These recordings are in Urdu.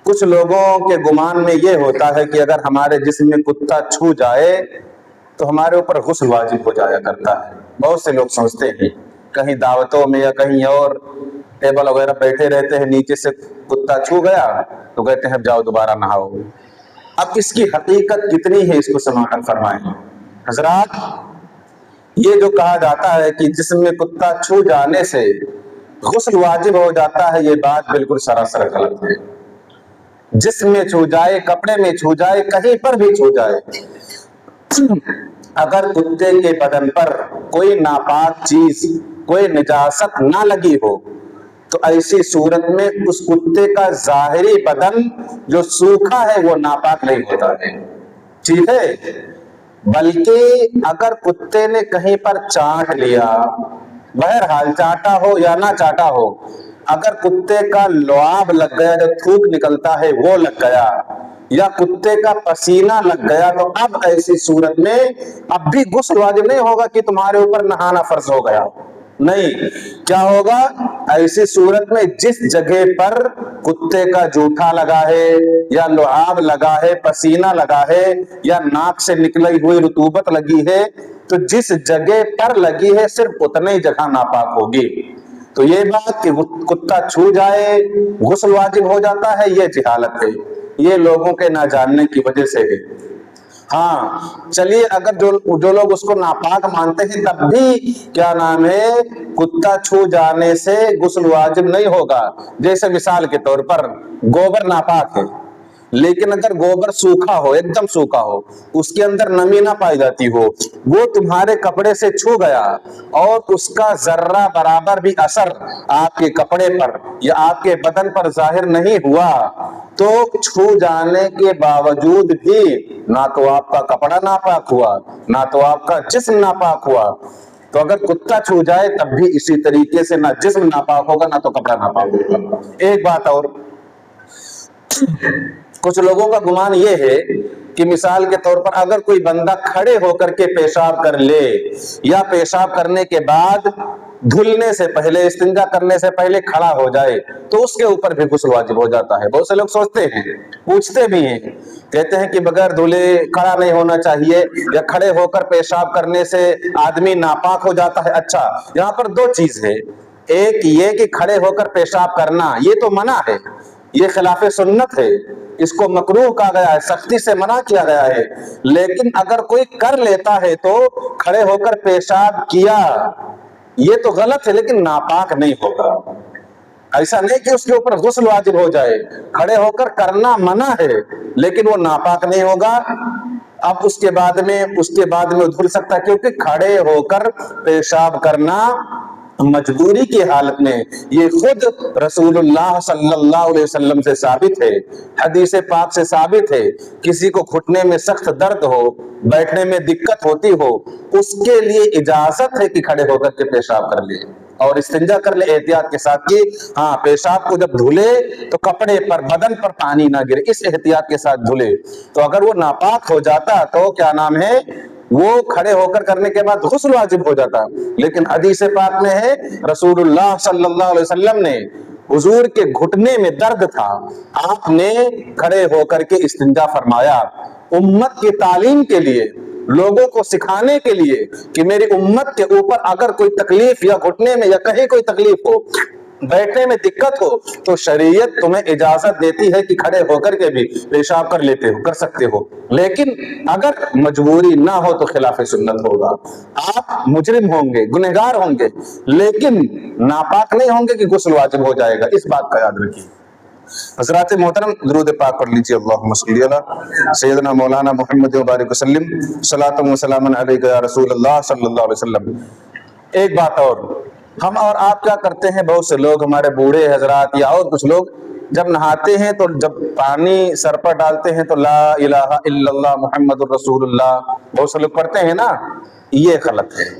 کچھ لوگوں کے گمان میں یہ ہوتا ہے کہ اگر ہمارے جسم میں کتا چھو جائے تو ہمارے اوپر غسل واجب ہو جایا کرتا ہے. بہت سے لوگ سمجھتے ہیں کہیں دعوتوں میں یا کہیں اور ٹیبل وغیرہ بیٹھے رہتے ہیں, نیچے سے کتا چھو گیا تو کہتے ہیں جاؤ دوبارہ نہاؤ. اب اس کی حقیقت کتنی ہے اس کو سماعت فرمائیں. حضرات, یہ جو کہا جاتا ہے کہ جسم میں کتا چھو جانے سے غسل واجب ہو جاتا ہے, یہ بات بالکل سراسر غلط ہے. جسم میں چھو جائے, کپڑے میں چھو جائے, کہیں پر بھی چھو جائے, اگر کتے کے بدن پر کوئی ناپاک چیز, کوئی نجاست نہ لگی ہو تو ایسی صورت میں اس کتے کا ظاہری بدن جو سوکھا ہے وہ ناپاک نہیں ہوتا ہے. ٹھیک ہے, بلکہ اگر کتے نے کہیں پر چاٹ لیا, بہرحال چاٹا ہو یا نہ چاٹا ہو, اگر کتے کا لعاب لگ گیا, جو تھوک نکلتا ہے وہ لگ گیا, یا کتے کا پسینہ لگ گیا, تو اب ایسی صورت میں اب بھی غسل واجب نہیں ہوگا کہ تمہارے اوپر نہانا فرض ہو گیا. نہیں, کیا ہوگا ایسی صورت میں جس جگہ پر کتے کا جوٹھا لگا ہے یا لعاب لگا ہے, پسینہ لگا ہے یا ناک سے نکلی ہوئی رطوبت لگی ہے, تو جس جگہ پر لگی ہے صرف اتنی جگہ ناپاک ہوگی. تو یہ بات کہ کتا چھو جائے غسل واجب ہو جاتا ہے, یہ جہالت ہے, یہ لوگوں کے نہ جاننے کی وجہ سے ہے. ہاں چلیے, اگر جو لوگ اس کو ناپاک مانتے ہیں تب بھی کیا نام ہے, کتا چھو جانے سے غسل واجب نہیں ہوگا. جیسے مثال کے طور پر گوبر ناپاک ہے, لیکن اگر گوبر سوکھا ہو, ایک دم سوکھا ہو, اس کے اندر نمی نہ پائی جاتی ہو, وہ تمہارے کپڑے سے چھو گیا اور اس کا ذرہ برابر بھی اثر آپ کے کپڑے پر یا آپ کے بدن پر ظاہر نہیں ہوا, تو چھو جانے کے باوجود بھی نہ تو آپ کا کپڑا ناپاک ہوا, نہ تو آپ کا جسم ناپاک ہوا. تو اگر کتا چھو جائے تب بھی اسی طریقے سے نہ جسم ناپاک ہوگا نہ تو کپڑا ناپاک ہوگا. ایک بات اور, کچھ لوگوں کا گمان یہ ہے کہ مثال کے طور پر اگر کوئی بندہ کھڑے ہو کر کے پیشاب کر لے یا پیشاب کرنے کے بعد دھلنے سے پہلے, استنجا کرنے سے پہلے کھڑا ہو جائے تو اس کے اوپر بھی غسل واجب ہو جاتا ہے. بہت سے لوگ سوچتے ہیں, پوچھتے بھی ہیں, کہتے ہیں کہ بغیر دھلے کھڑا نہیں ہونا چاہیے, یا کھڑے ہو کر پیشاب کرنے سے آدمی ناپاک ہو جاتا ہے. اچھا, یہاں پر دو چیز ہے, ایک یہ کہ کھڑے ہو کر پیشاب کرنا یہ تو منع ہے, یہ خلاف سنت ہے, اس کو مکروہ کہا گیا ہے, سختی سے منع کیا گیا ہے. لیکن اگر کوئی کر لیتا ہے تو کھڑے ہو کر پیشاب کیا یہ تو غلط ہے, لیکن ناپاک نہیں ہوگا. ایسا نہیں کہ اس کے اوپر غسل واجب ہو جائے, کھڑے ہو کر کرنا منع ہے لیکن وہ ناپاک نہیں ہوگا. اب اس کے بعد میں دھل سکتا ہے, کیونکہ کھڑے ہو کر پیشاب کرنا مجبوری کی حالت میں یہ خود رسول اللہ صلی اللہ علیہ وسلم سے ثابت ہے, حدیث پاک سے ثابت ہے. کسی کو گھٹنے میں سخت درد ہو, بیٹھنے میں دقت ہوتی ہو, اس کے لیے اجازت ہے کہ کھڑے ہو کر کے پیشاب کر لے اور استنجا کر لے احتیاط کے ساتھ کہ ہاں پیشاب کو جب دھلے تو کپڑے پر, بدن پر پانی نہ گرے, اس احتیاط کے ساتھ دھلے. تو اگر وہ ناپاک ہو جاتا تو کیا نام ہے, وہ کھڑے ہو کر کرنے کے بعد غسل واجب ہو جاتا. لیکن حدیث پاک میں ہے رسول اللہ صلی اللہ علیہ وسلم نے, حضور کے گھٹنے میں درد تھا, آپ نے کھڑے ہو کر کے استنجا فرمایا, امت کی تعلیم کے لیے, لوگوں کو سکھانے کے لیے کہ میری امت کے اوپر اگر کوئی تکلیف یا گھٹنے میں یا کہیں کوئی تکلیف ہو, بیٹھنے میں دقت ہو, تو شریعت تمہیں اجازت دیتی ہے کہ کھڑے ہو کر کے بھی پیشاب کر سکتے ہو. لیکن اگر مجبوری نہ ہو تو خلاف سنت ہوگا, آپ مجرم ہوں گے, گنہگار ہوں گے, لیکن ناپاک نہیں ہوں گے کہ غسل واجب ہو جائے گا. اس بات کا یاد رکھیے. حضرات محترم, درود پاک پڑھ لیجیے. اللہم صلی علی سیدنا مولانا محمد وبارک وسلم, صلاۃ و سلام علیک یا رسول اللہ صلی اللہ علیہ وسلم. ایک بات اور, ہم اور آپ کیا کرتے ہیں, بہت سے لوگ, ہمارے بوڑھے حضرات یا اور کچھ لوگ جب نہاتے ہیں تو جب پانی سر پر ڈالتے ہیں تو لا الہ الا اللہ محمد الرسول اللہ بہت سے لوگ پڑھتے ہیں نا, یہ غلط ہے.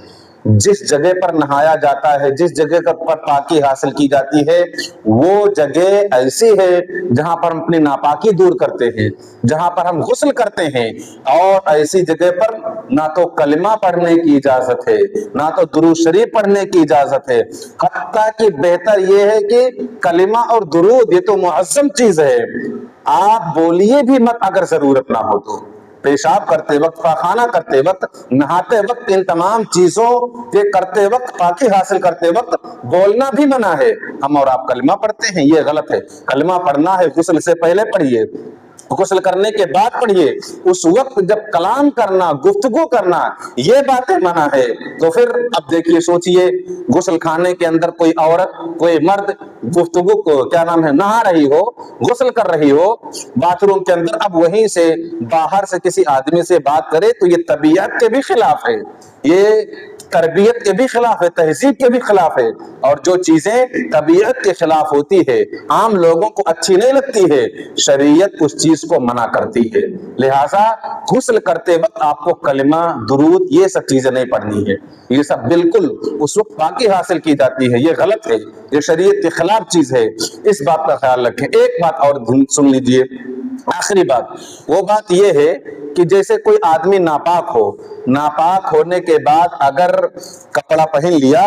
جس جگہ پر نہایا جاتا ہے, جس جگہ پر پاکی حاصل کی جاتی ہے, وہ جگہ ایسی ہے جہاں پر ہم اپنی ناپاکی دور کرتے ہیں, جہاں پر ہم غسل کرتے ہیں, اور ایسی جگہ پر نہ تو کلمہ پڑھنے کی اجازت ہے, نہ تو درود شریف پڑھنے کی اجازت ہے. حتیٰ کہ بہتر یہ ہے کہ کلمہ اور درود یہ تو معظم چیز ہے, آپ بولیے بھی مت اگر ضرورت نہ ہو تو. پیشاب کرتے وقت, پاخانہ کرتے وقت, نہاتے وقت, ان تمام چیزوں کے کرتے وقت, پاکی حاصل کرتے وقت بولنا بھی منع ہے. ہم اور آپ کلمہ پڑھتے ہیں, یہ غلط ہے. کلمہ پڑھنا ہے غسل سے پہلے پڑھیے, غسل کرنے کے بعد پڑھیے. اس وقت جب کلام کرنا, گفتگو کرنا, یہ باتیں منع ہے, تو پھر اب دیکھیے, سوچئے, غسل خانے کے اندر کوئی عورت, کوئی مرد گفتگو کو کیا نام ہے نہا رہی ہو, غسل کر رہی ہو باتھ روم کے اندر, اب وہیں سے باہر سے کسی آدمی سے بات کرے تو یہ طبیعت کے بھی خلاف ہے, یہ تربیت کے بھی خلاف ہے, تہذیب کے بھی خلاف ہے. اور جو چیزیں طبیعت کے خلاف ہوتی ہے, عام لوگوں کو اچھی نہیں لگتی ہے, شریعت اس چیز کو منع کرتی ہے. لہٰذا غسل کرتے وقت آپ کو کلمہ, درود, یہ سب چیزیں نہیں پڑھنی ہے. یہ سب بالکل اس وقت پاکی حاصل کی جاتی ہے, یہ غلط ہے, یہ شریعت کے خلاف چیز ہے. اس بات کا خیال رکھیں. ایک بات اور سن لیجئے, آخری بات, وہ بات یہ ہے کہ جیسے کوئی آدمی ناپاک ہو, ناپاک ہونے کے بعد اگر کپڑا پہن لیا,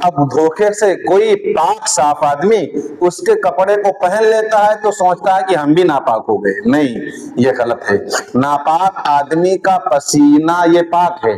اب دھوکے سے کوئی پاک صاف آدمی اس کے کپڑے کو پہن لیتا ہے تو سوچتا ہے کہ ہم بھی ناپاک ہو گئے. نہیں, یہ غلط ہے. ناپاک آدمی کا پسینہ یہ پاک ہے.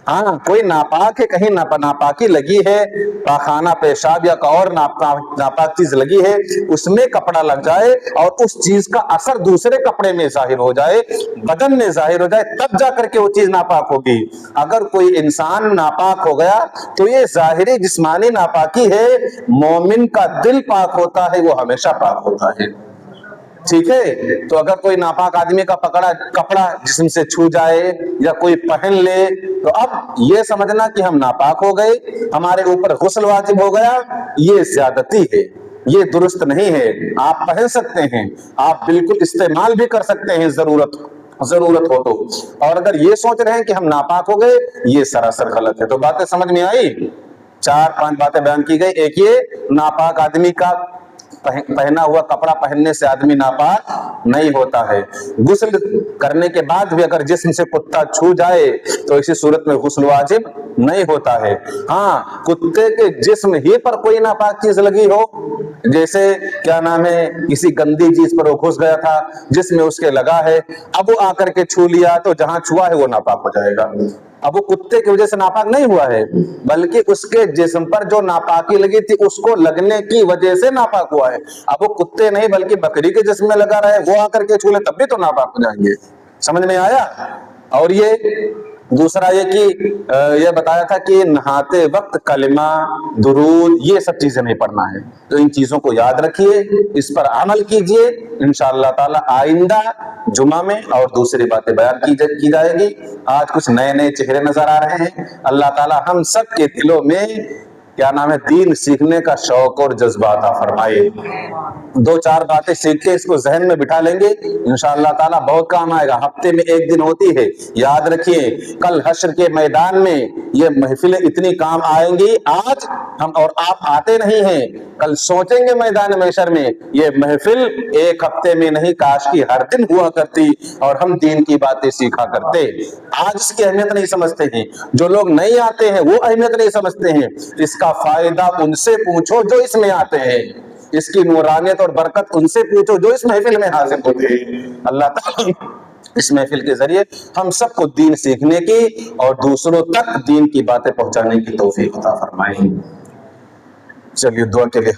ہاں, کوئی ناپاک ہے, کہیں ناپاکی لگی ہے, پاخانہ, پیشاب یا اور ناپاک چیز لگی ہے, اس میں کپڑا لگ جائے اور اس چیز کا اثر دوسرے کپڑے میں ظاہر ہو جائے, بدن میں ظاہر ہو جائے, تب جا کر کے وہ چیز ناپاک ہوگی. اگر کوئی انسان ناپاک ہو گیا تو یہ ظاہری جسمانی ناپاکی ہے, مومن کا دل پاک ہوتا ہے, وہ ہمیشہ پاک ہوتا ہے. ٹھیک ہے, تو اگر کوئی ناپاک آدمی کا پکڑا کپڑا جسم سے چھو جائے یا کوئی پہن لے, تو اب یہ سمجھنا کہ ہم ناپاک ہو گئے, ہمارے اوپر غسل واجب ہو گیا, یہ زیادتی ہے, یہ درست نہیں ہے. آپ پہن سکتے ہیں, آپ بالکل استعمال بھی کر سکتے ہیں ضرورت ہو تو, اور اگر یہ سوچ رہے ہیں کہ ہم ناپاک ہو گئے, یہ سراسر غلط ہے. تو باتیں سمجھ میں آئی؟ 4-5 باتیں بیان کی گئی. ایک یہ, ناپاک آدمی کا پہنا ہوا کپڑا پہننے سے آدمی ناپاک نہیں ہوتا ہے. غسل کرنے کے بعد بھی اگر جسم سے کتا چھو جائے تو اسی صورت میں غسل واجب نہیں ہوتا ہے. ہاں, کتے کے جسم ہی پر کوئی ناپاک چیز لگی ہو, جیسے کیا نام ہے کسی گندی چیز پر وہ گھس گیا تھا, جس میں اس کے لگا ہے, اب وہ آ کر کے چھو لیا تو جہاں چھوا ہے وہ ناپاک ہو جائے گا. اب وہ کتے کی وجہ سے ناپاک نہیں ہوا ہے, بلکہ اس کے جسم پر جو ناپاکی لگی تھی اس کو لگنے کی وجہ سے ناپاک ہوا ہے. اب وہ کتے نہیں بلکہ بکری کے جسم میں لگا رہے, وہ آ کر کے چھو لے تب بھی تو ناپاک ہو جائیں گے. سمجھ میں آیا؟ اور یہ دوسرا یہ کہ یہ بتایا تھا کہ نہاتے وقت کلمہ, درود, یہ سب چیزیں نہیں پڑھنا ہے. تو ان چیزوں کو یاد رکھیے, اس پر عمل کیجئے, انشاءاللہ تعالی آئندہ جمعہ میں اور دوسری باتیں بیان کی جائے گی. آج کچھ نئے چہرے نظر آ رہے ہیں. اللہ تعالی ہم سب کے دلوں میں کیا نام ہے دین سیکھنے کا شوق اور جذبہ عطا فرمائے. 2-4 باتیں سیکھ کے اس کو ذہن میں بٹھا لیں گے, انشاءاللہ تعالی بہت کام آئے گا. ہفتے میں 1 دن ہوتی ہے, یاد رکھیے. کل حشر کے میدان میں یہ محفلیں اتنی کام آئیں گی, آج ہم اور آپ آتے نہیں ہیں, کل سوچیں گے میدان محشر میں یہ محفل 1 ہفتے میں نہیں, کاش کی ہر دن ہوا کرتی اور ہم دین کی باتیں سیکھا کرتے. آج اس کی اہمیت نہیں سمجھتے ہیں, جو لوگ نہیں آتے ہیں وہ اہمیت نہیں سمجھتے ہیں. اس کا فائدہ ان سے پوچھو جو اس میں آتے ہیں, اس کی نورانیت اور برکت ان سے پوچھو جو اس محفل میں حاضر ہوتے ہیں. اللہ تعالی اس محفل کے ذریعے ہم سب کو دین سیکھنے کی اور دوسروں تک دین کی باتیں پہنچانے کی توفیق عطا فرمائے. چلیے دعا کے لیے